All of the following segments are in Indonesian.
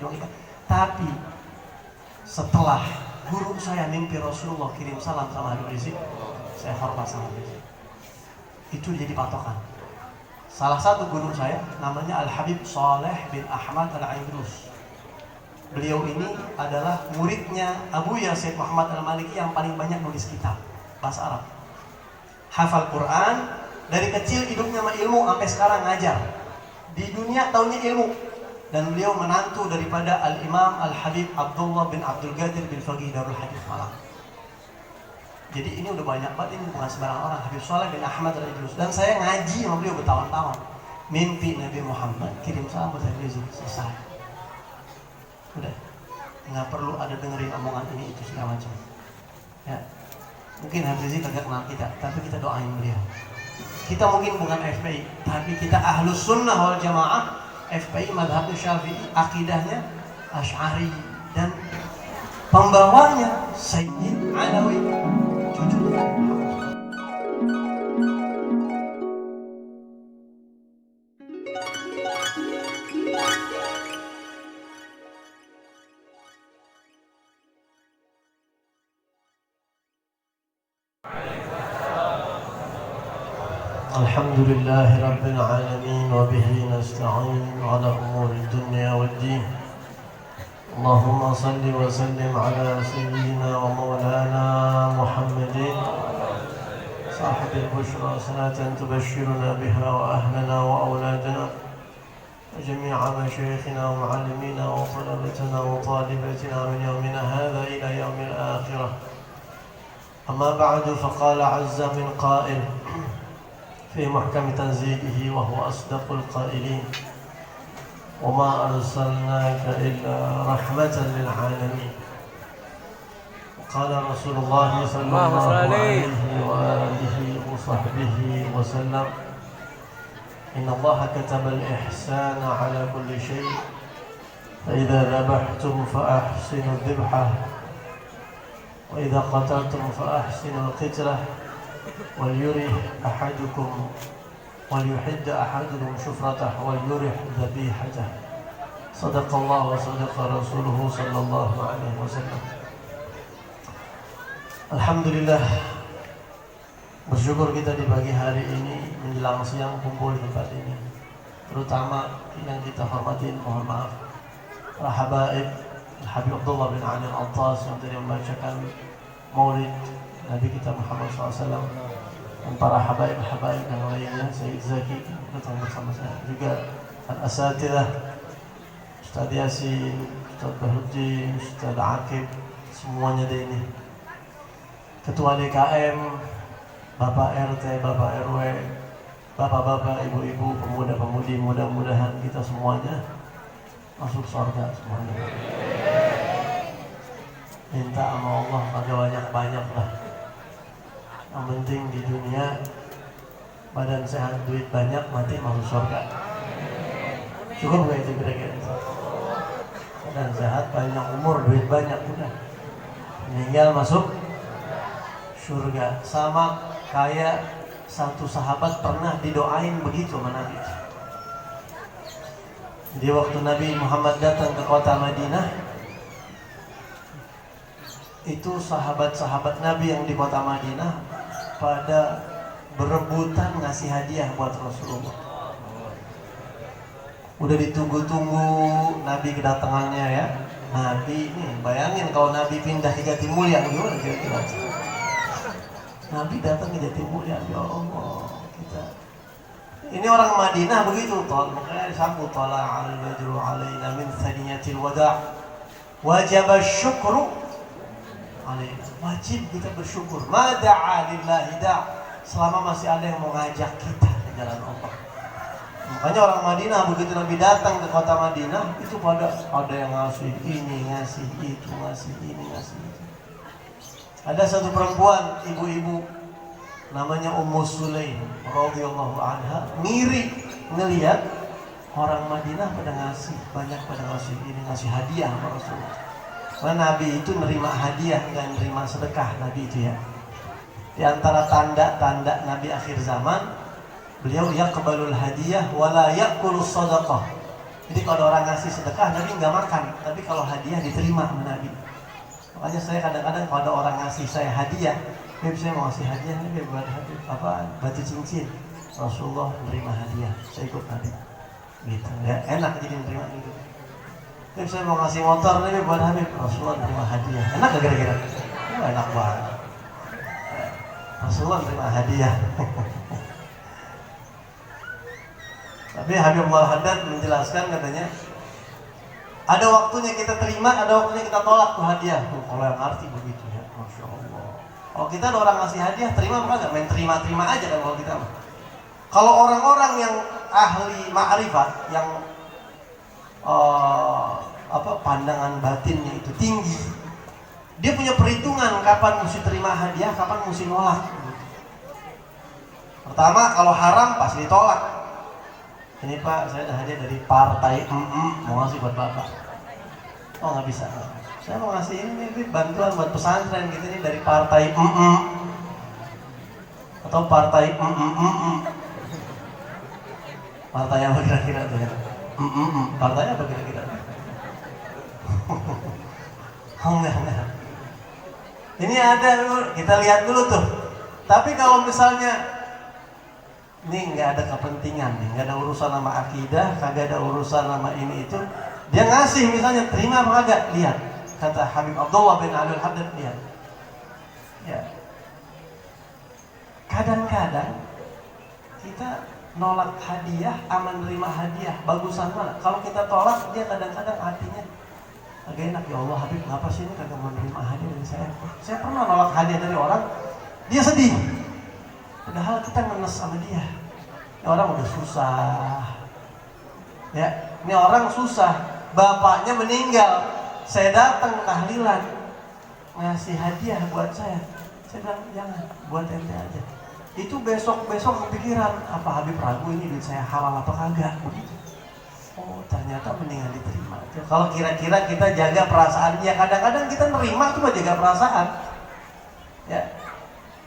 memang kita. Tapi setelah guru saya mimpi Rasulullah kirim salam sama Habib Rizik, saya hormat sama Habib Rizik. Itu jadi patokan. Salah satu guru saya namanya Al-Habib Saleh bin Ahmad Al-Aidrus. Beliau ini adalah muridnya Abuya Sayyid Muhammad Al-Maliki yang paling banyak nulis kitab bahasa Arab. Hafal Quran, dari kecil hidupnya sama ilmu, sampai sekarang ngajar. Di dunia taunya ilmu. Dan beliau menantu daripada Al-Imam Al-Habib Abdullah bin Abdul Qadir bin Faqih Darul Hadith Malang. Jadi ini udah banyak banget, ini bukan sembarang orang. Habib Saleh bin Ahmad Al-Idrus. Dan saya ngaji sama beliau bertahun-tahun. Mimpi Nabi Muhammad, kirim salam buat Habib Rizik, selesai. Udah, nggak perlu ada dengerin omongan ini itu segala macam. Ya, mungkin Habib Rizik agak kenal kita, tapi kita doain beliau. Kita mungkin bukan FPI, tapi kita Ahlus Sunnah wal Jamaah. FPI madhab Syafi'i, akidahnya Asy'ari, dan pembawanya Sayyid Alawi, cucu Alhamdulillahi Rabbil Alamin wa bihi nasta'in ala umuri dunya wad din. Allahumma salli wa sallim ala sayyidina wa maulana Muhammadin sahibil bushra salatan tubashshiruna biha wa ahlana wa awladana wa jami'a mashayikhina wa mu'allimina wa talabatana wa talibatina min yawmina hadha ila yawmil akhirah. Amma ba'du, faqala 'azza min qa'il في محكم تنزيله وهو أصدق القائلين وما أرسلناك إلا رحمة للعالمين. قال رسول الله صلى الله عليه وآله وصحبه وسلم إن الله كتب الإحسان على كل شيء فإذا ذبحتم فأحسنوا الذبحة وإذا قتلتم فأحسنوا القتلة وليرح أحدكم وليحد أحدكم شفرته وليرح ذبيحته. صدق الله وصدق رسوله صلى الله عليه وسلم. Alhamdulillah, bersyukur kita di pagi hari ini menjelang siang kumpul di tempat ini, terutama yang kita hormatin, mohon maaf, para habaib Habib Abdullah bin Ali Al-Attas yang tadi membacakan maulid Nabi kita Muhammad SAW, dan para habaib-habaib yang lainnya, Sayyid Zaki datang bersama saya, juga Al-Asatidah, Ustaz Yasin, Ustaz Bahuddin, Ustaz Akib, semuanya deh ini, Ketua DKM, Bapak RT, Bapak RW, Bapak-bapak, Ibu-ibu, pemuda-pemudi, mudah-mudahan kita semuanya masuk surga semuanya. Minta sama Allah agak banyak-banyak lah. Yang penting di dunia badan sehat, duit banyak, mati masuk surga. Cukup gak itu kira-kira? Badan sehat, banyak umur, duit banyak, udah meninggal masuk surga. Sama kayak satu sahabat pernah didoain begitu sama Nabi. Jadi waktu Nabi Muhammad datang ke kota Madinah, itu sahabat-sahabat Nabi yang di kota Madinah pada berebutan ngasih hadiah buat Rasulullah. Udah ditunggu-tunggu Nabi kedatangannya ya. Nabi ini, bayangin kalau Nabi pindah ke Jatimulya gimana kira-kira? Nabi datang ke Jatimulya, ya Allah, kita. Ini orang Madinah begitu, makanya disambut tala'al badru alaina min thaniyatil wada' wajib syukru alaina. Wajib kita bersyukur. Ma da'a lillahi da', selama masih ada yang mau ngajak kita ke jalan Allah. Makanya orang Madinah begitu Nabi datang ke kota Madinah, itu pada ada yang ngasih ini, ngasih itu, ngasih ini, ngasih itu. Ada satu perempuan, ibu-ibu, namanya Ummu Sulaim radhiyallahu anha, ngiri ngelihat orang Madinah pada ngasih, banyak pada ngasih ini, ngasih hadiah sama Rasulullah. Karena Nabi itu nerima hadiah, nggak nerima sedekah. Nabi itu ya. Di antara tanda-tanda Nabi akhir zaman, beliau yaqbalul hadiah wala yaqulus sadaqah. Jadi kalau ada orang ngasih sedekah, Nabi nggak makan, tapi kalau hadiah diterima sama Nabi. Makanya saya kadang-kadang kalau ada orang ngasih saya hadiah, saya mau ngasih hadiah nih buat batu cincin. Rasulullah menerima hadiah, saya ikut Nabi. Gitu, ya enak jadi menerima gitu. Saya mau ngasih motor nih buat Habib, Rasulullah menerima hadiah. Enak gak kira-kira? Oh, enak banget. Rasulullah menerima hadiah. Tapi Habibullah Haddad menjelaskan katanya, ada waktunya kita terima, ada waktunya kita tolak tuh hadiah. Kalau yang arti begitu ya, Masya Allah. Kalau kita ada orang ngasih hadiah, terima apa enggak? Main terima-terima aja kan kalau kita. Kalau orang-orang yang ahli ma'rifat, yang pandangan batinnya itu tinggi, dia punya perhitungan kapan mesti terima hadiah, kapan mesti nolak. Pertama, kalau haram pasti ditolak. Ini Pak, saya ada hadiah dari partai mau ngasih buat Bapak. Oh nggak bisa. Saya mau ngasih ini bantuan buat pesantren gitu nih dari partai atau partai Partai apa kira-kira tuh ya? Partai apa kira-kira? Oh enggak. Ini ada, kita lihat dulu tuh. Tapi kalau misalnya ini nggak ada kepentingan nih, nggak ada urusan sama akidah, kagak ada urusan sama ini itu, dia ngasih misalnya, terima apa kagak? Lihat, kata Habib Abdullah bin Alul Haddad, lihat. Ya. Kadang-kadang kita nolak hadiah, aman menerima hadiah, bagusan mana? Kalau kita tolak, dia kadang-kadang hatinya agak enak, ya Allah Habib, kenapa sih ini kagak menerima hadiah dari saya? Saya pernah nolak hadiah dari orang, dia sedih. Padahal kita ngenes sama dia. Ini orang udah susah. Ya, ini orang susah. Bapaknya meninggal. Saya datang tahlilan, ngasih hadiah buat saya. Saya bilang jangan, buat ente aja. Itu besok kepikiran, apa Habib ragu ini duit saya halal apa kagak? Begitu. Oh ternyata mendingan diterima. Kalau kira-kira kita jaga perasaan, ya kadang-kadang kita nerima cuma jaga perasaan. Ya.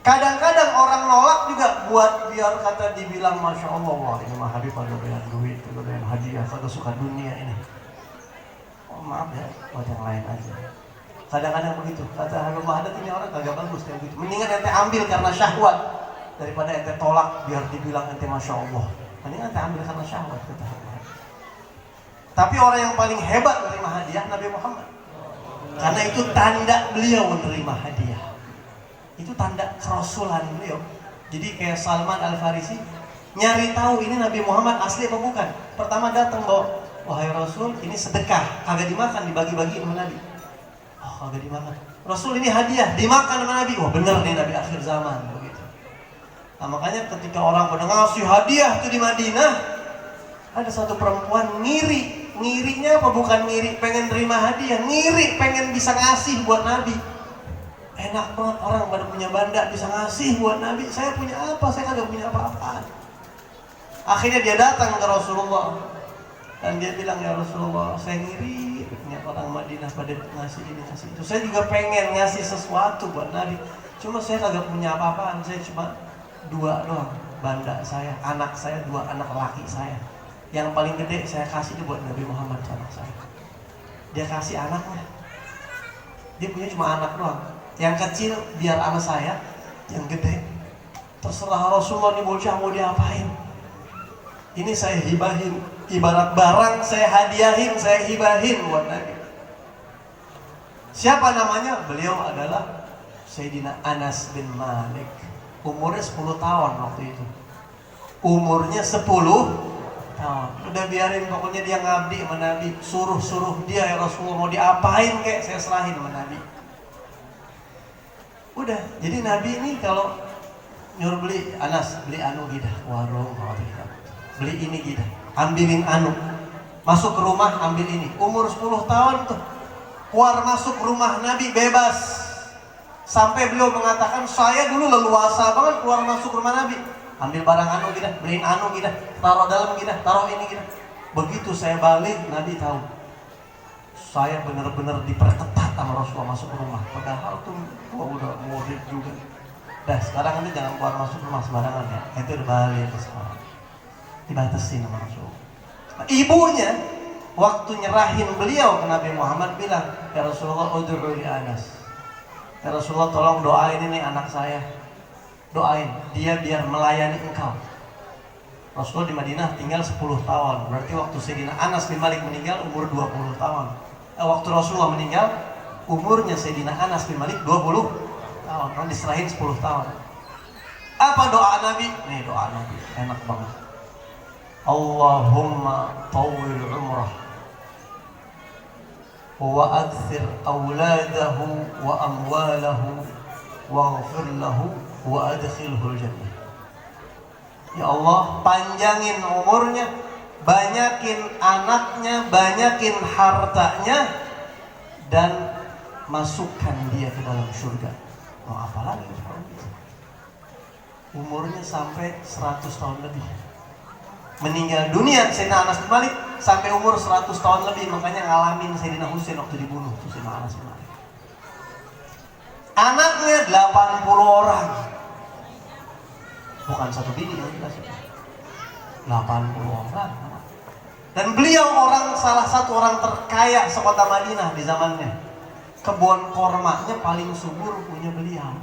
Kadang-kadang orang nolak juga buat biar kata dibilang Masya Allah, wah ini mah Habib ada bayar duit, ada bayar hadiah, kagak suka dunia ini. Oh maaf ya, buat yang lain aja. Kadang-kadang begitu, kata Habib Haddad, ini orang kagak bagus kayak gitu. Mendingan ente ambil karena syahwat daripada ente tolak biar dibilang ente Masya Allah. Mendingan ente ambil karena syahwat, kata Habib Haddad. Tapi orang yang paling hebat menerima hadiah Nabi Muhammad, karena itu tanda beliau menerima hadiah. Itu tanda kerasulan beliau. Jadi kayak Salman Al-Farisi nyari tahu ini Nabi Muhammad asli apa bukan. Pertama datang bawa, wahai Rasul ini sedekah, kagak dimakan, dibagi-bagi sama Nabi. Oh kagak dimakan. Rasul ini hadiah, dimakan sama Nabi. Wah bener nih Nabi akhir zaman begitu. Nah makanya ketika orang pada ngasih hadiah tuh di Madinah, ada satu perempuan ngiri. Ngirinya apa bukan ngiri pengen terima hadiah, ngiri pengen bisa ngasih buat Nabi. Enak banget orang pada punya banda bisa ngasih buat Nabi. Saya punya apa? Saya kagak punya apa-apa. Akhirnya dia datang ke Rasulullah dan dia bilang, ya Rasulullah, saya ngiri punya orang Madinah pada ngasih ini ngasih itu. Saya juga pengen ngasih sesuatu buat Nabi. Cuma saya kagak punya apa-apaan. Saya cuma 2 doang banda saya, anak saya 2 anak laki saya. Yang paling gede saya kasih itu buat Nabi Muhammad SAW. Dia kasih anaknya. Dia punya cuma anak doang. Yang kecil biar sama saya, yang gede terserah Rasulullah nih bocah mau diapain. Ini saya hibahin, ibarat barang saya hadiahin, saya hibahin buat Nabi. Siapa namanya? Beliau adalah Sayyidina Anas bin Malik. Umurnya 10 tahun waktu itu. Umurnya 10 tahun. Udah biarin pokoknya dia ngabdi sama Nabi. Suruh dia, ya Rasulullah mau diapain kek saya serahin sama Nabi. Udah, jadi Nabi ini kalau nyuruh beli, Anas beli anu gitu, warung beli ini gitu, ambilin anu, masuk ke rumah ambil ini. Umur 10 tahun tuh keluar masuk rumah Nabi bebas. Sampai beliau mengatakan, saya dulu leluasa banget keluar masuk rumah Nabi. Ambil barang anu gitu, beliin anu gitu, taruh dalam gitu, taruh ini gitu. Begitu saya balik, Nabi tahu saya benar-benar diperketat sama Rasulullah masuk ke rumah. Padahal tuh gua udah murid juga. Dah sekarang nanti jangan keluar masuk rumah sembarangan ya. Itu udah balik ke sekarang. Dibatasi sama Rasulullah. Nah, ibunya waktu nyerahin beliau ke Nabi Muhammad bilang, ya Rasulullah, ud'u li Anas. Ya Rasulullah, tolong doain ini anak saya. Doain dia biar melayani engkau. Rasulullah di Madinah tinggal 10 tahun. Berarti waktu Sayyidina Anas bin Malik meninggal umur 20 tahun. Waktu Rasulullah meninggal, umurnya Sayyidina Anas bin Malik 20 tahun. Kan diserahin 10 tahun. Apa doa Nabi? Nih doa Nabi, enak banget. Allahumma tawwil umrah wa akthir awladahu wa amwalahu waghfir lahu wa adkhilhul jannah. Ya Allah, panjangin umurnya, banyakin anaknya, banyakin hartanya, dan masukkan dia ke dalam surga. Mau apa lagi? Umurnya sampai 100 tahun lebih. Meninggal dunia Sayyidina Anas bin Malik sampai umur 100 tahun lebih. Makanya ngalamin Sayyidina Husain waktu dibunuh tuh Sayyidina Anas bin Malik. Anaknya 80 orang. Bukan satu bini yang jelas. 80 orang. Dan beliau salah satu orang terkaya sekota Madinah di zamannya. Kebun kormanya paling subur punya beliau.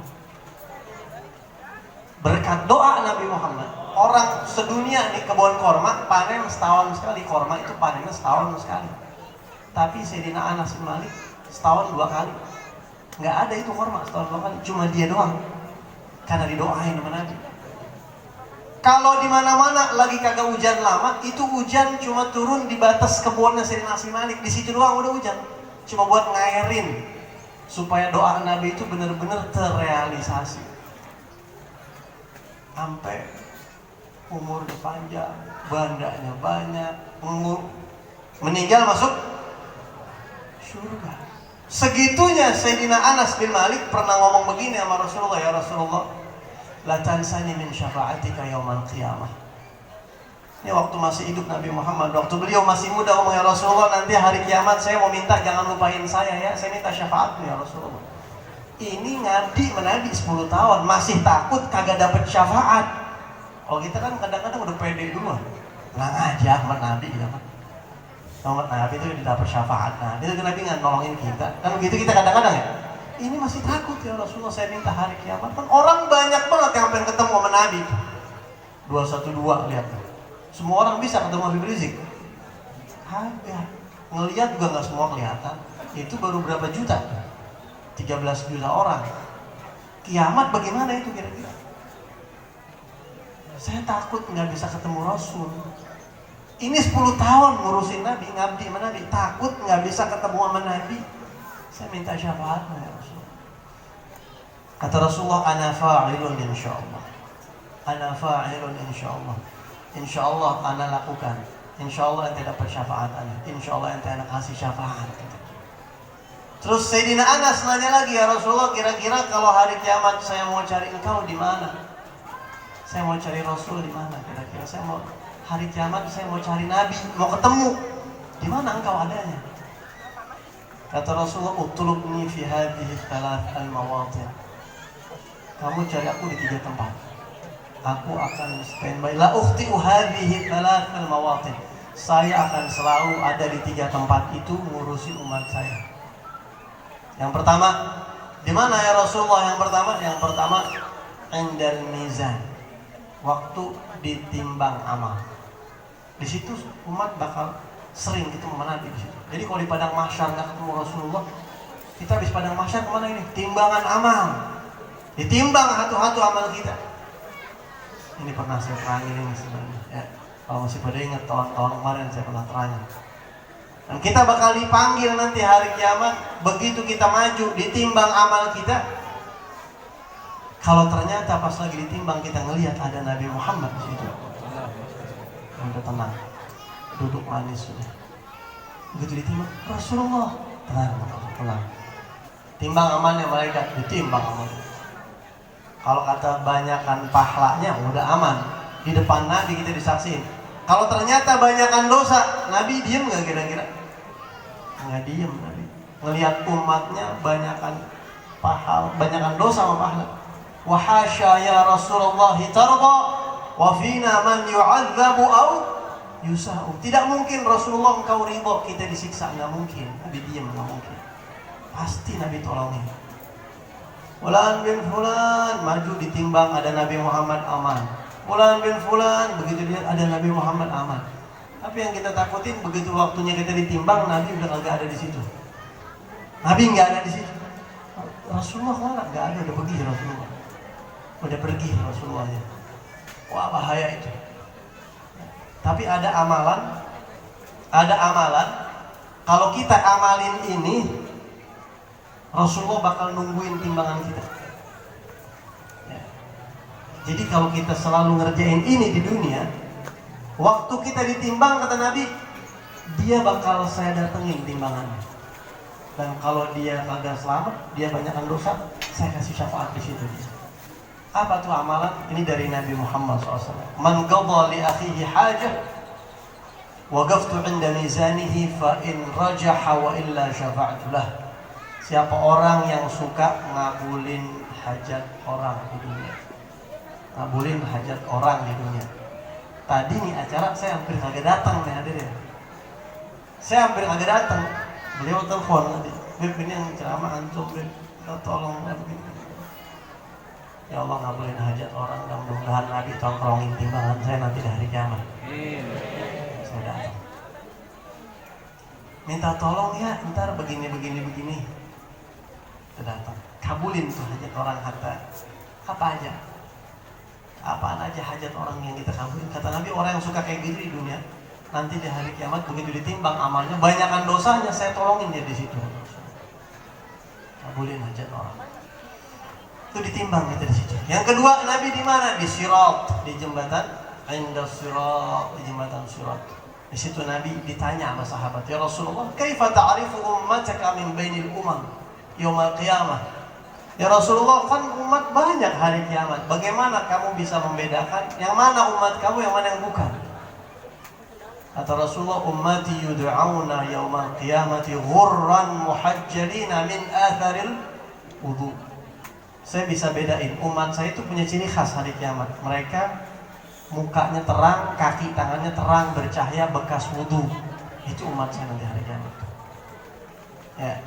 Berkat doa Nabi Muhammad, orang sedunia di kebun korma panen setahun sekali. Korma itu panennya setahun sekali. Tapi Sayyidina Anas bin Malik setahun 2 kali. Nggak ada itu korma setahun 2 kali. Cuma dia doang. Karena didoain sama Nabi. Kalau di mana-mana lagi kagak hujan lama, itu hujan cuma turun di batas kebunnya Sayyidina Anas bin Malik. Di situ doang udah hujan. Cuma buat ngairin supaya doa Nabi itu benar-benar terrealisasi. Sampai umurnya panjang, bandanya banyak, meninggal masuk surga. Segitunya Sayyidina Anas bin Malik pernah ngomong begini sama Rasulullah, ya Rasulullah, la tansani min syafa'atika yaumal qiyamah. Ini waktu masih hidup Nabi Muhammad, waktu beliau masih muda, ngomong, ya Rasulullah, nanti hari kiamat saya mau minta jangan lupain saya ya, saya minta syafaatmu ya Rasulullah. Ini ngabdi menabi 10 tahun masih takut kagak dapet syafaat. Kalau kita kan kadang-kadang udah pede dulu, tenang aja Ahmad Nabi gitu kan. Ahmad Nabi itu dapet syafaat. Nah itu Nabi nggak nolongin kita. Kan begitu kita kadang-kadang ya. Ini masih takut ya Rasulullah, saya minta hari kiamat. Kan orang banyak banget yang pengen ketemu sama Nabi. 212 lihat. Semua orang bisa ketemu Habib Rizik. Kagak. Ngelihat juga nggak semua kelihatan. Itu baru berapa juta? 13 juta orang. Kiamat bagaimana itu kira-kira? Saya takut nggak bisa ketemu Rasul. Ini 10 tahun ngurusin Nabi, ngabdi sama Nabi, takut nggak bisa ketemu sama Nabi. Saya minta syafaatnya ya Rasul. Kata Rasulullah, ana fa'ilun insyaallah. Ana fa'ilun insyaallah. Insyaallah ana lakukan. Insyaallah ente dapat syafaat ana. Insyaallah ente anak kasih syafaat. Terus Sayyidina Anas nanya lagi, ya Rasulullah, kira-kira kalau hari kiamat saya mau cari engkau di mana? Saya mau cari Rasul di mana? Kira-kira saya mau hari kiamat saya mau cari Nabi, mau ketemu. Di mana engkau adanya? Kata Rasulullah, utlubni fi hadhihi thalath al-mawatin. Kamu cari aku di 3 tempat. Aku akan standby. La ukhti'u hadhihi thalath al-mawatin. Saya akan selalu ada di 3 tempat itu ngurusin umat saya. Yang pertama, di mana ya Rasulullah? Yang pertama indal mizan. Waktu ditimbang amal. Di situ umat bakal sering ketemu Nabi di situ. Jadi kalau di padang mahsyar nggak ketemu Rasulullah, kita habis padang mahsyar kemana ini? Timbangan amal. Ditimbang hatu-hatu amal kita. Ini pernah saya terangin ini sebenarnya. Ya, kalau masih pada ingat tahun-tahun kemarin saya pernah terangin. Dan kita bakal dipanggil nanti hari kiamat. Begitu kita maju, ditimbang amal kita. Kalau ternyata pas lagi ditimbang kita ngelihat ada Nabi Muhammad di situ, udah tenang, duduk manis sudah. Begitu ditimbang, Rasulullah, tenang. Timbang amalnya malaikat, ditimbang amalnya. Kalau kata banyakan pahlanya udah aman. Di depan Nabi kita disaksiin. Kalau ternyata banyakan dosa, Nabi diem nggak kira-kira? Nggak diem Nabi. Ngelihat umatnya banyakan dosa sama pahala. Wahasya ya Rasulullah tarda wa fina man yu'adzabu aw yusa'u. Tidak mungkin Rasulullah engkau ridho kita disiksa, nggak mungkin. Nabi diam, nggak mungkin. Pasti Nabi tolongin. Fulan bin Fulan maju ditimbang, ada Nabi Muhammad aman. Fulan bin Fulan begitu dia ada Nabi Muhammad aman. Tapi yang kita takutin begitu waktunya kita ditimbang, Nabi udah kagak ada di situ. Nabi nggak ada di situ. Rasulullah mana? Nggak ada, udah pergi Rasulullah. Udah pergi Rasulullahnya. Wah, bahaya itu. Tapi ada amalan. Kalau kita amalin ini, Rasulullah bakal nungguin timbangan kita. Ya. Jadi kalau kita selalu ngerjain ini di dunia, waktu kita ditimbang kata Nabi, dia bakal saya datengin timbangannya. Dan kalau dia kagak selamat, dia banyakkan dosa, saya kasih syafaat di situ. Apa tuh amalan? Ini dari Nabi Muhammad SAW. Man qadha li akhihi hajah waqaftu 'inda mizanihi fa in rajaha wa illa syafa'tu lah. Siapa orang yang suka ngabulin hajat orang di dunia. Ngabulin hajat orang di dunia. Tadi nih acara saya hampir kagak datang nih hadirin. Saya hampir kagak datang. Beliau telepon tadi. Beb, ini yang ceramah antum, Beb. Tolong begini. Ya Allah, ngabulin hajat orang, dan mudah-mudahan Nabi tongkrongin timbangan saya nanti di hari kiamat. Saya datang. Minta tolong ya, ntar begini. Saya datang. Kabulin tuh hajat orang, kata apa aja. Apaan aja hajat orang yang kita kabulin. Kata Nabi, orang yang suka kayak gitu di dunia, nanti di hari kiamat begitu ditimbang amalnya, banyakkan dosanya, saya tolongin dia di situ. Kabulin hajat orang. Itu ditimbang kita di situ. Yang kedua, Nabi di mana? Di Sirat, di jembatan Inda Sirat, di jembatan Sirat. Di situ Nabi ditanya sama sahabat, ya Rasulullah, kaifa ta'rifu ummataka min bainil umam yaumil qiyamah? Ya Rasulullah, kan umat banyak hari kiamat. Bagaimana kamu bisa membedakan yang mana umat kamu, yang mana yang bukan? Kata Rasulullah, ummati yud'auna yaumil qiyamati ghurran muhajjalina min atharil wudu. Saya bisa bedain, umat saya itu punya ciri khas hari kiamat. Mereka mukanya terang, kaki tangannya terang, bercahaya, bekas wudhu. Itu umat saya nanti hari kiamat. Ya.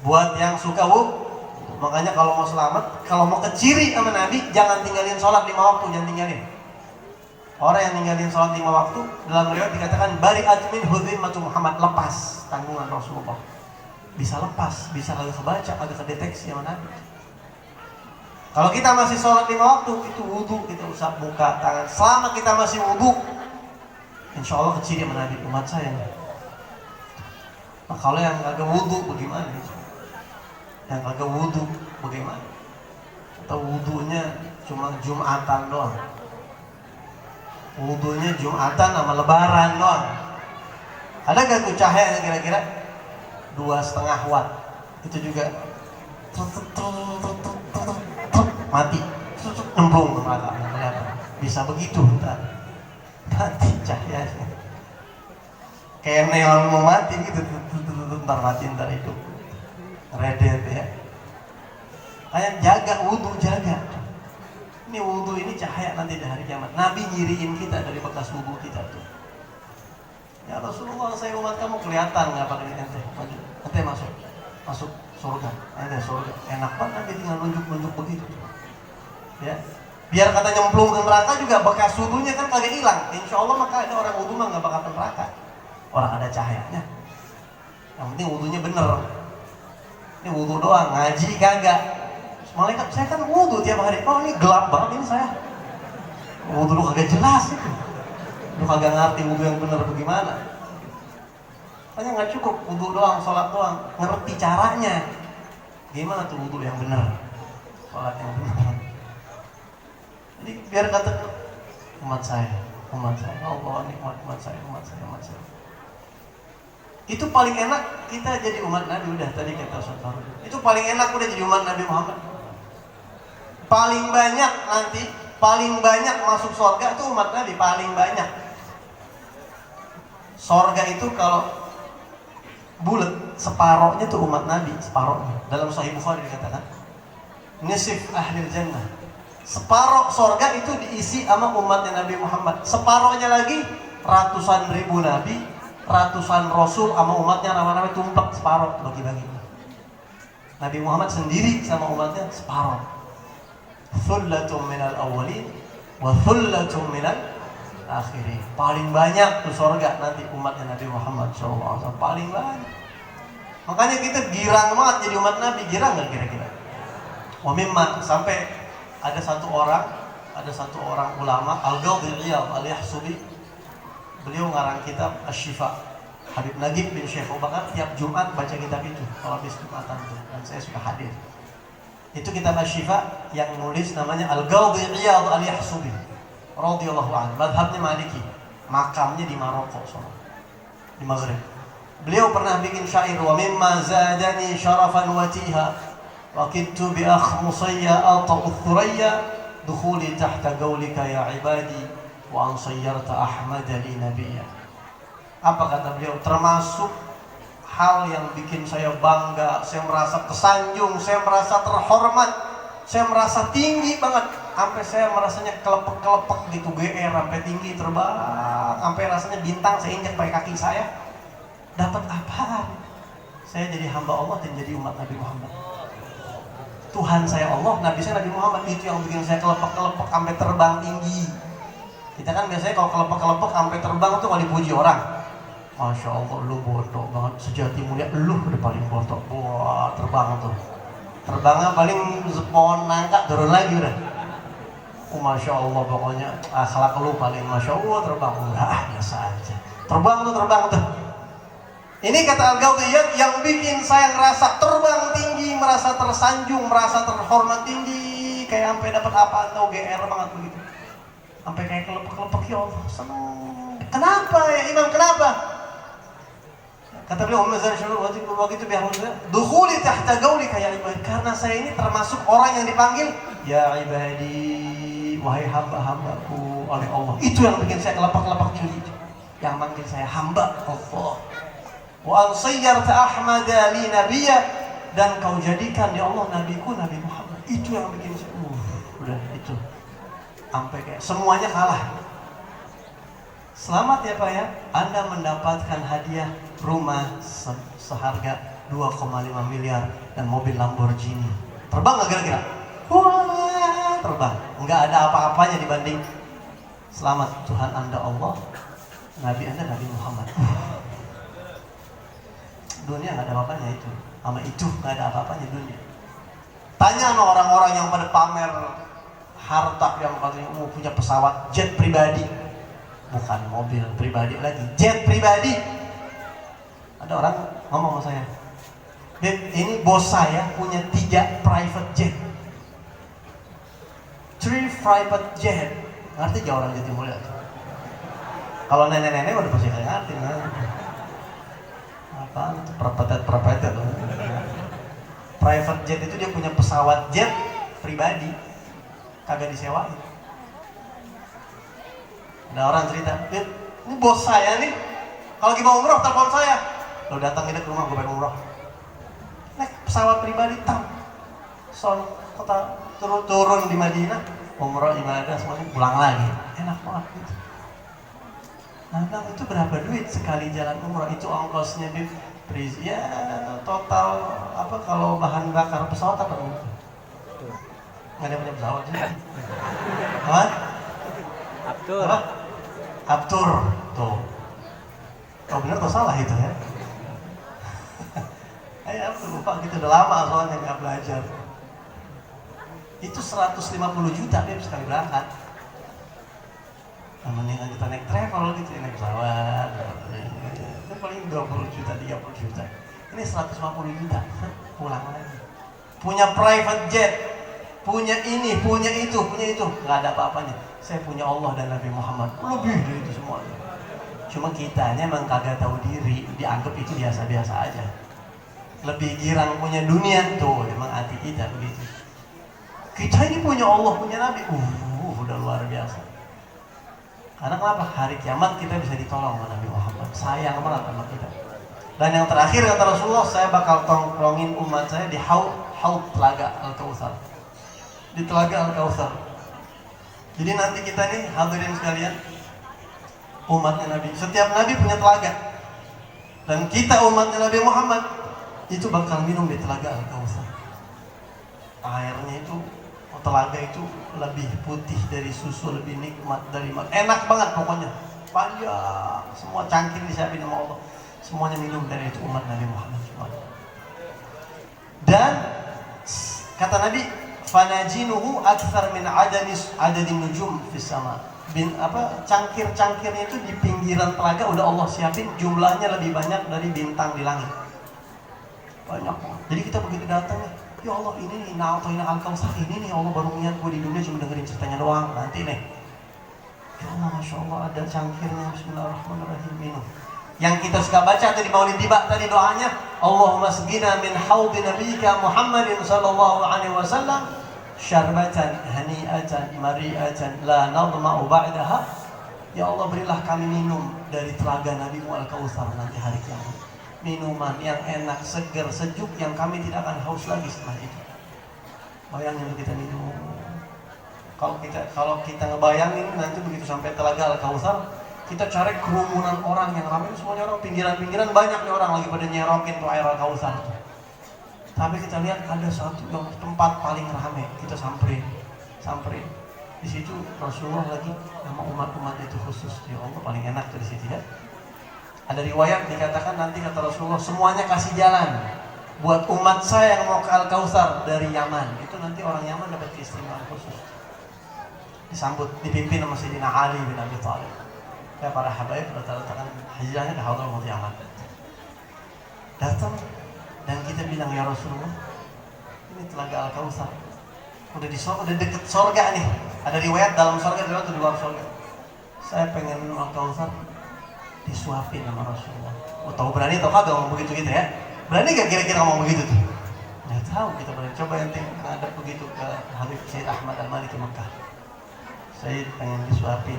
Buat yang suka wudhu, makanya kalau mau selamat, kalau mau keciri sama Nabi, jangan tinggalin sholat 5 waktu, jangan tinggalin. Orang yang tinggalin sholat 5 waktu, dalam riwayat dikatakan bari'at min hudhimmatu Muhammad, lepas tanggungan Rasulullah. Bisa lepas, bisa kagak kebaca, kagak kedeteksi sama Nabi. Kalau kita masih sholat 5 waktu, itu wudhu, kita usap muka, tangan. Selama kita masih wudhu, insya Allah kecil sama Nabi umat saya. Nah, kalau yang agak wudhu bagaimana? Yang agak wudhu bagaimana? Atau wudhunya cuma Jumatan doang? Wudhunya Jumatan sama Lebaran doang? Ada gak tuh cahaya kira-kira 2,5 watt? Itu juga mati, nyemplung ke mata, bisa begitu ntar mati cahayanya, kayak neon mau mati gitu, ntar mati ntar hidup, redet ya. Kayak jaga wudhu, jaga. Ini wudhu ini cahaya nanti di hari kiamat. Nabi nyiriin kita dari bekas wudhu kita tuh. Ya Rasulullah, saya umat kamu kelihatan nggak pakai ente, maju, ente masuk surga, ente surga, enak banget Nabi tinggal nunjuk begitu. Ya, biar kata nyemplung ke neraka juga bekas wudhunya kan kagak hilang. Insya Allah maka ada orang wudhu mah nggak bakal ke neraka. Orang ada cahayanya. Yang penting wudhunya bener. Ini wudhu doang, ngaji kagak. Malaikat, saya kan wudhu tiap hari. Oh ini gelap banget ini saya. Wudhu lu kagak jelas itu. Lu kagak ngerti wudhu yang bener bagaimana. Makanya nggak cukup wudhu doang, sholat doang. Ngerti caranya. Gimana tuh wudhu yang bener? Sholat yang bener. Jadi biar kata umat saya, Allah nikmat umat saya. Itu paling enak kita jadi umat Nabi, udah tadi kata Ustaz Farud. Itu paling enak udah jadi umat Nabi Muhammad. Paling banyak masuk surga itu umat Nabi, paling banyak. Surga itu kalau bulat, separohnya tuh umat Nabi, separohnya. Dalam Sahih Bukhari dikatakan, nisif ahlil jannah. Separoh sorga itu diisi sama umatnya Nabi Muhammad. Separohnya lagi ratusan ribu nabi, ratusan rasul sama umatnya ramai-ramai tumplek separuh bagi-bagi. Nabi Muhammad sendiri sama umatnya separuh. Thullatun minal awwalin wa thullatun minal akhirin. Paling banyak tuh surga nanti umatnya Nabi Muhammad SAW, paling banyak. Makanya kita girang banget jadi umat Nabi. Girang nggak kira-kira? Wa mimman, sampai ada satu orang ulama, Al-Qadhi Iyad Al-Yahsubi, beliau ngarang kitab Asy-Syifa. Habib Nagib bin Syekh Abu Bakar tiap Jumat baca kitab itu kalau habis Jumatan itu, dan saya sudah hadir. Itu kitab Asy-Syifa yang nulis namanya Al-Qadhi Iyad Al-Yahsubi radhiyallahu anhu, mazhabnya Maliki, makamnya di Maroko, di Maghrib. Beliau pernah bikin syair, wa mimma zadani syarafan watiha wa kittu bi akhmusayya ata'u thurayya dukhuli tahta gaulika ya ibadi wa an sayyarta ahmada li nabiyya. Apa kata beliau? Termasuk hal yang bikin saya bangga, saya merasa kesanjung, saya merasa terhormat, saya merasa tinggi banget, sampai saya merasanya kelepek-kelepek gitu, GR sampai tinggi terbang, sampai rasanya bintang saya injak pakai kaki saya. Dapat apa? Saya jadi hamba Allah dan jadi umat Nabi Muhammad. Tuhan saya Allah, Nabi saya Nabi Muhammad, itu yang bikin saya kelepek-kelepek sampai terbang tinggi. Kita kan biasanya kalau kelepek-kelepek sampai terbang tuh kalau dipuji orang, Masya Allah, lu bodoh banget, sejati mulia, lu udah paling bodoh. Wah, terbang tuh. Terbangnya paling sepon nangka, turun lagi udah. Masya Allah, pokoknya akhlak lu paling Masya Allah, terbang. Udah, biasa aja. Terbang tuh. Ini kata Al-Qadhi Iyad yang bikin saya ngerasa terbang tinggi, merasa tersanjung, merasa terhormat tinggi, kayak sampai dapat apa atau GR banget begitu. Sampai kayak kelepek-kelepek, ya Allah, seneng. Kenapa ya Imam, kenapa? Kata beliau, begitu dukhuli tahta gaulika ya ibadi, karena saya ini termasuk orang yang dipanggil ya ibadi, wahai hamba-hambaku oleh Allah. Itu yang bikin saya kelepek-kelepek tinggi, yang manggil saya hamba Allah. Wa an sayyarta ahmada li nabiyya, dan kau jadikan ya Allah nabiku Nabi Muhammad. Itu yang bikin saya udah itu sampai kayak semuanya kalah. Selamat ya Pak ya, Anda mendapatkan hadiah rumah seharga 2,5 miliar dan mobil Lamborghini. Terbang nggak kira-kira? Wah, terbang. Nggak ada apa-apanya dibanding selamat Tuhan Anda Allah, Nabi Anda Nabi Muhammad. Dunia nggak ada apa-apanya itu, sama itu nggak ada apa-apanya dunia. Tanya sama orang-orang yang pada pamer harta, yang katanya punya pesawat jet pribadi, bukan mobil pribadi lagi, jet pribadi. Ada orang ngomong sama saya, Beb, ini bos saya punya 3 private jet, 3 private jet. Ngerti gak orang Jawa Timur ya? Kalau nenek-nenek udah pasti ngerti. Apa itu perpetet loh. Private jet itu dia punya pesawat jet pribadi, kagak disewain. Ada orang cerita, ini bos saya nih, kalau lagi mau umroh telepon saya, lo datang ini ke rumah gue pengen umroh, naik pesawat pribadi, kota turun di Madinah, umroh ibadah semuanya, pulang lagi, enak banget gitu. Nah, itu berapa duit sekali jalan umroh? Itu ongkosnya ya total apa kalau bahan bakar pesawat apa? Nggak ada punya pesawat juga. Apa? Abtur. Apa? Abtur tuh. Oh benar atau salah itu ya? Aku lupa gitu, udah lama soalnya nggak belajar. Itu 150 juta deh sekali berangkat. Nah, mendingan kita naik travel gitu, naik pesawat. Itu paling 20 juta, 30 juta. Ini 150 juta, pulang lagi. Punya private jet, punya ini, punya itu, nggak ada apa-apanya. Saya punya Allah dan Nabi Muhammad, lebih dari itu semuanya. Cuma kitanya emang kagak tahu diri, dianggap itu biasa-biasa aja. Lebih girang punya dunia, tuh emang hati kita begitu. Kita ini punya Allah, punya Nabi, udah luar biasa. Karena kenapa? Hari kiamat kita bisa ditolong oleh Nabi Muhammad. Sayang banget sama kita. Dan yang terakhir kata Rasulullah, saya bakal tongkrongin umat saya di haud telaga Al-Kautsar. Di telaga Al-Kautsar. Jadi nanti kita nih hadirin sekalian, umatnya Nabi. Setiap Nabi punya telaga. Dan kita umatnya Nabi Muhammad itu bakal minum di telaga Al-Kautsar. Airnya itu, telaga itu lebih putih dari susu, lebih nikmat dari enak banget pokoknya. Panjang, semua cangkir disiapin sama Allah. Semuanya minum dari itu umat Nabi Muhammad. Dan kata Nabi, fanajinuhu akthar min adadin nujum fis sama. Cangkir-cangkirnya itu di pinggiran telaga udah Allah siapin, jumlahnya lebih banyak dari bintang di langit. Banyak banget. Jadi kita begitu datang nih, ya Allah ini nih Na'atayna Al-Kautsar, ini nih Allah baru niat gue di dunia cuma dengerin ceritanya doang. Nanti nih, ya Allah Masya Allah ada cangkirnya, bismillahirrahmanirrahim, minum. Yang kita suka baca tadi Maulid Tiba tadi doanya, Allahumma sqina min haudi nabiyyika Muhammadin sallallahu alaihi wasallam syarbatan hani'atan mari'atan la nadma'u ba'daha. Ya Allah berilah kami minum dari telaga Nabi Al-Kautsar nanti hari kiamat. Minuman yang enak, segar, sejuk yang kami tidak akan haus lagi setelah itu. Bayangin kita minum. Kalau kita ngebayangin nanti begitu sampai telaga Al-Kautsar, kita cari kerumunan orang yang ramai, semuanya orang pinggiran-pinggiran, banyak nih orang lagi pada nyerokin tuh air Al-Kautsar. Tapi kita lihat ada satu yang tempat paling ramai, kita samperin. Di situ Rasulullah lagi sama umat-umat itu khusus. Ya Allah paling enak dari situ ya. Ada riwayat dikatakan nanti kata Rasulullah semuanya kasih jalan buat umat saya yang mau ke Al-Kautsar dari Yaman. Itu nanti orang Yaman dapat keistimewaan khusus. Disambut, dipimpin sama Sayyidina Ali bin Abi Thalib. Ya para habaib rata-rata kan hijrahnya ke Hadramaut Yaman. Datang dan kita bilang ya Rasulullah, ini telaga Al-Kautsar. Udah deket sorga nih. Ada riwayat dalam sorga, ada di luar sorga. Saya pengen minum Al-Kautsar, disuapin sama Rasulullah. Oh tahu berani atau kagak ngomong begitu gitu ya? Berani gak kira-kira ngomong begitu tuh? Nggak tahu kita berani. Coba ente ngadep begitu ke Habib Sayyid Ahmad Al-Maliki Mekah. Saya pengen disuapin.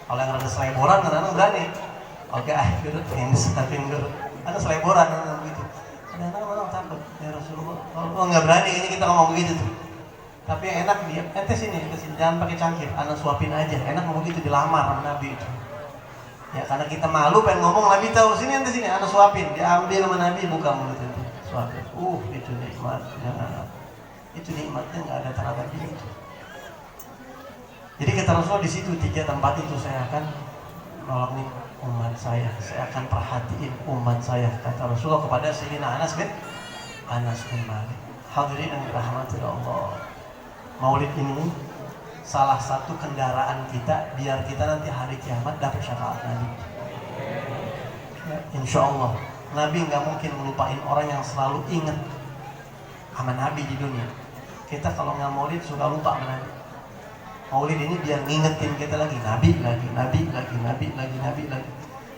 Kalau yang ada seleboran kadang-kadang berani. Oke, guru pengen disuapin guru. Ada seleboran kadang begitu. Kadang-kadang orang takut ya Rasulullah. Oh nggak berani ini kita ngomong begitu tuh. Tapi yang enak dia, ente sini, jangan pakai cangkir, anak suapin aja. Enak ngomong gitu dilamar sama Nabi itu. Ya karena kita malu pengen ngomong, Nabi tahu sini ente sini, anak suapin. Diambil sama Nabi, buka mulut ente, suapin. Itu nikmat. Itu nikmatnya nggak ada tanda lagi itu. Jadi kata Rasulullah di situ 3 tempat itu saya akan nolongin umat saya akan perhatiin umat saya. Kata Rasulullah kepada Sayyidina Anas bin Malik. Hadirin yang dirahmati Allah. Maulid ini salah satu kendaraan kita biar kita nanti hari kiamat dapat syafaat Nabi. Ya, insya Allah Nabi nggak mungkin melupain orang yang selalu ingat sama Nabi di dunia. Kita kalau nggak maulid suka lupa sama Nabi. Maulid ini biar ngingetin kita lagi Nabi lagi.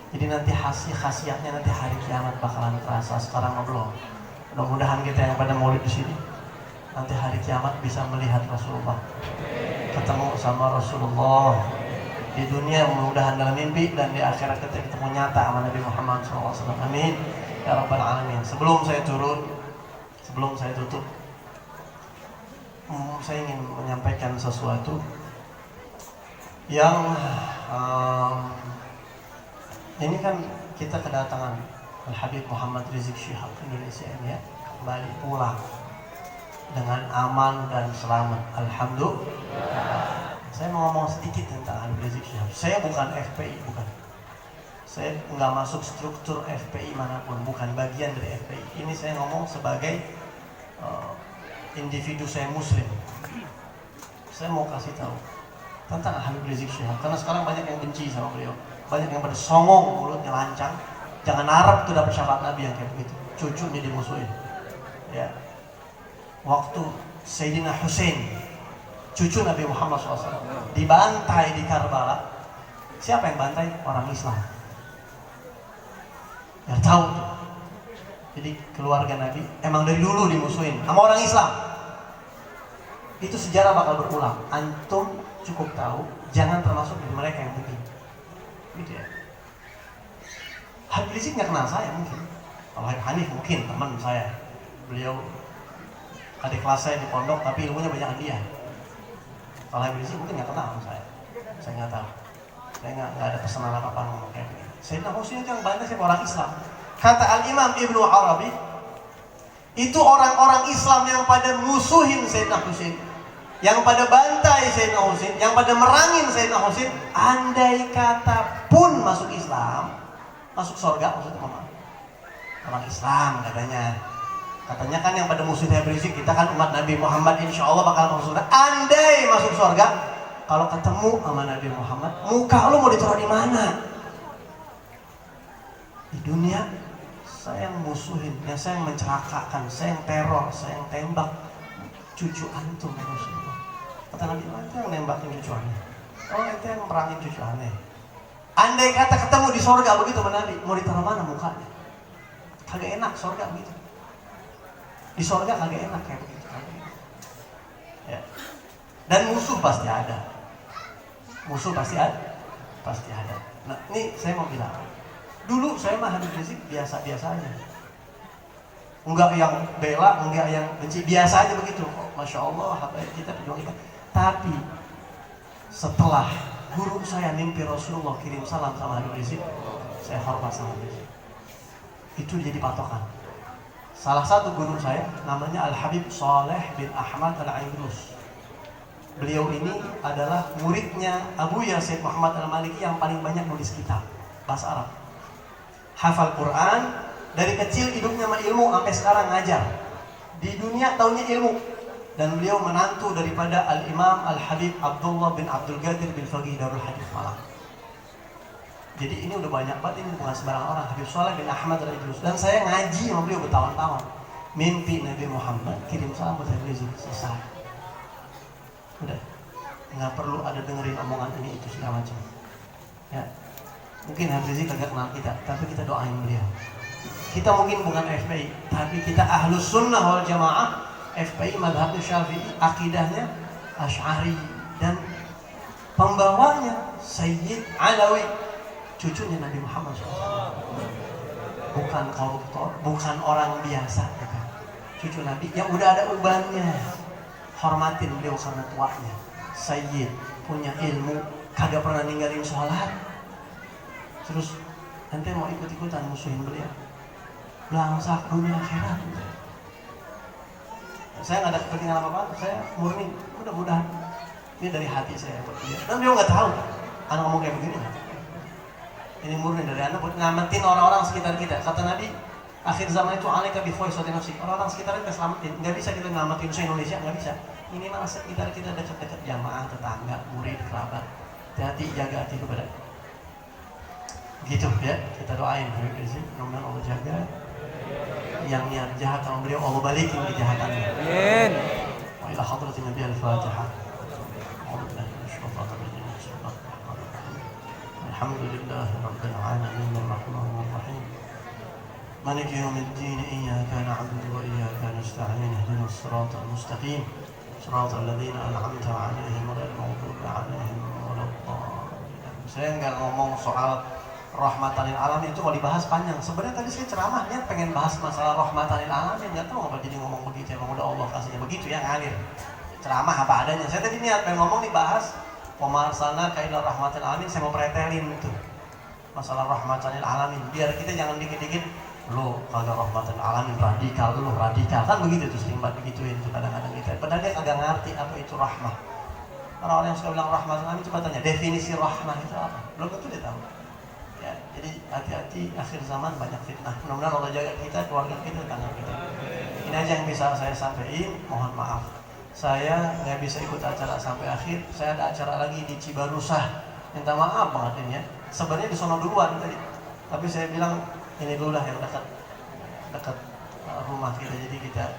Jadi nanti khasiatnya nanti hari kiamat bakalan terasa. Sekarang belum. Mudah-mudahan kita yang pada maulid di sini nanti hari kiamat bisa melihat Rasulullah, ketemu sama Rasulullah di dunia, mudah-mudahan dalam mimpi, dan di akhirat kita ketemu nyata sama Nabi Muhammad SAW. Amin ya Rabbal Alamin. Sebelum saya tutup, saya ingin menyampaikan sesuatu yang ini kan kita kedatangan Al-Habib Muhammad Rizik Syihab Indonesia ini ya, kembali pulang dengan aman dan selamat. Alhamdulillah. Saya mau ngomong sedikit tentang Habib Rizik Syihab. Saya bukan FPI, bukan. Saya nggak masuk struktur FPI manapun, bukan bagian dari FPI. Ini saya ngomong sebagai individu saya Muslim. Saya mau kasih tahu tentang Habib Rizik Syihab, karena sekarang banyak yang benci sama beliau, banyak yang pada songong, mulutnya lancang. Jangan harap tuh dapat syafaat Nabi yang kayak begitu. Cucunya dimusuhin. Ya. Waktu Sayyidina Hussein, cucu Nabi Muhammad SAW, dibantai di Karbala. Siapa yang bantai? Orang Islam. Ya tahu tuh. Jadi keluarga Nabi emang dari dulu dimusuhin sama orang Islam. Itu sejarah bakal berulang. Antum cukup tahu, jangan termasuk dari mereka yang begini. Gitu ya. Habib Rizik nggak kenal saya mungkin. Kalau Habib Hanif mungkin teman saya. Beliau adik kelas saya di pondok, tapi ilmunya banyak dia. Kalau Habib Rizik mungkin nggak kenal sama saya nggak tahu. Saya nggak ada pesanan apa-apa ngomong kayak begini. Sayyidina Husain itu yang bantai siapa? Orang Islam. Kata Al-Imam Ibnu Arabi, itu orang-orang Islam yang pada musuhin Sayyidina Husain, yang pada bantai Sayyidina Husain, yang pada merangin Sayyidina Husain, andai kata pun masuk Islam, masuk surga maksudnya mama. Orang Islam katanya. Katanya kan yang pada musuhnya berisik, kita kan umat Nabi Muhammad insya Allah bakal masuk surga. Andai masuk surga, kalau ketemu sama Nabi Muhammad, muka lu mau ditaruh di mana? Di dunia saya yang musuhin, saya yang mencelakakan, saya yang teror, saya yang tembak cucu antum Rasulullah. Kata Nabi, itu yang nembakin cucu aneh. Oh, itu yang merangin cucu aneh. Andai kata ketemu di surga begitu sama Nabi, mau ditaruh mana mukanya? Kagak enak surga begitu. Di surga kagak enak kayak begitu. Ya. Dan musuh pasti ada. Musuh pasti ada. Pasti ada. Nah, ini saya mau bilang. Dulu saya mah Habib Rizik biasa-biasa aja. Enggak yang bela, enggak yang benci, biasa aja begitu. Oh, Masya Allah, Habib kita pejuang kita. Tapi setelah guru saya mimpi Rasulullah kirim salam sama Habib Rizik, saya hormat sama Habib Rizik. Itu jadi patokan. Salah satu guru saya namanya Al-Habib Saleh bin Ahmad Al-Aidrus. Beliau ini adalah muridnya Abu Sayyid Muhammad Al-Maliki yang paling banyak nulis kitab bahasa Arab. Hafal Quran, dari kecil hidupnya sama ilmu, sampai sekarang ngajar. Di dunia taunya ilmu. Dan beliau menantu daripada Al-Imam Al-Habib Abdullah bin Abdul Qadir bin Faqih Darul Hadith Malang. Jadi ini udah banyak banget, ini bukan sembarang orang. Habib Saleh bin Ahmad Al-Idrus. Dan saya ngaji sama beliau bertahun-tahun. Mimpi Nabi Muhammad, kirim salam buat Habib Rizik, selesai. Udah, nggak perlu ada dengerin omongan ini itu segala macam. Ya, mungkin Habib Rizik agak kenal kita, tapi kita doain beliau. Kita mungkin bukan FPI, tapi kita Ahlus Sunnah wal Jamaah. FPI madhabnya Syafi'i, akidahnya Asy'ari, dan pembawanya Sayyid Alawi, cucunya Nabi Muhammad SAW. Bukan koruptor, bukan orang biasa, bukan. Cucu Nabi yang udah ada ubannya. Hormatin beliau karena tuanya. Sayyid, punya ilmu, kagak pernah ninggalin sholat. Terus nanti mau ikut-ikutan musuhin beliau. Belangsak dunia akhirat. Saya nggak ada kepentingan apa-apa, saya murni, mudah-mudahan ini dari hati saya buat dia. Dan beliau nggak tahu, anak ngomong kayak begini. Ini murni dari anak buat nyelamatin orang-orang sekitar kita. Kata Nabi, akhir zaman itu alaika bi khawsati nafsi. Orang-orang sekitar kita selamatin. Nggak bisa kita nyelamatin Indonesia, nggak bisa. Ini malah sekitar kita dekat-dekat jamaah, tetangga, murid, kerabat. Hati-hati, jaga hati kepada. Gitu ya, kita doain Habib Rizik, mudah-mudahan Allah jaga. Yang niat jahat sama beliau Allah balikin kejahatannya. Amin. Wa ila hadratin Nabi al-Fatihah. Alhamdulillahi rabbil alamin arrahmanir rahim. Maliki yaumiddin iyyaka na'budu wa iyyaka nasta'in ihdinas siratal mustaqim. Siratal ladzina an'amta 'alaihim ghairil maghdubi 'alaihim waladdallin. Saya enggak ngomong soal rahmatan lil alamin, itu kalau dibahas panjang. Sebenarnya tadi saya ceramahnya pengen bahas masalah rahmatan lil alamin, nggak tahu apa jadi ngomong begitu. Emang udah Allah kasihnya begitu ya, ngalir. Ceramah apa adanya. Saya tadi niat pengen ngomong dibahas wa arsalnaka illa rahmatan lil alamin. Saya mau pretelin itu masalah rahmatan lil alamin, biar kita jangan dikit-dikit lo kagak rahmatan lil alamin, radikal, lo radikal, kan begitu tuh, sering banget begituin tuh kadang-kadang kita. Padahal dia kagak ngerti apa itu rahmah. Orang-orang yang suka bilang rahmatan lil alamin, coba tanya definisi rahmah itu apa, belum tentu dia tahu. Ya, jadi hati-hati, akhir zaman banyak fitnah. Mudah-mudahan Allah jaga kita, keluarga kita, tetangga kita. Ini aja yang bisa saya sampaikan. Mohon maaf, saya nggak bisa ikut acara sampai akhir. Saya ada acara lagi di Cibarusah. Minta maaf banget ini ya. Sebenarnya di sono duluan tadi, tapi saya bilang ini dulu lah yang dekat rumah kita. Jadi kita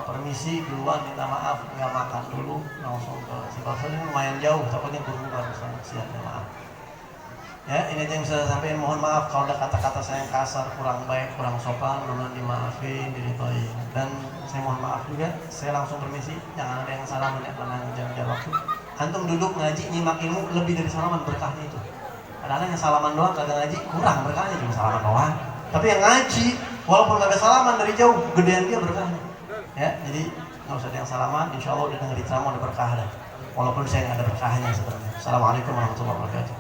permisi duluan, minta maaf, nggak makan dulu, langsung ke Cibarusah. Ini lumayan jauh, takutnya berubah sana siang, maaf. Ya, ini aja yang bisa saya sampaikan. Mohon maaf kalau ada kata-kata saya yang kasar, kurang baik, kurang sopan, mohon dimaafin, diridhoi. Dan saya mohon maaf juga, saya langsung permisi, jangan ada yang salaman ya, karena jam-jam waktu. Antum duduk ngaji, nyimak ilmu lebih dari salaman, berkahnya itu. Kadang-kadang yang salaman doang kagak ngaji, kurang berkahnya, cuma salaman doang. Tapi yang ngaji, walaupun kagak salaman dari jauh, gedean dia berkahnya. Ya, jadi nggak usah ada yang salaman, insya Allah udah denger ceramah udah berkah dah. Walaupun saya nggak ada berkahnya sebenarnya. Assalamualaikum warahmatullahi wabarakatuh.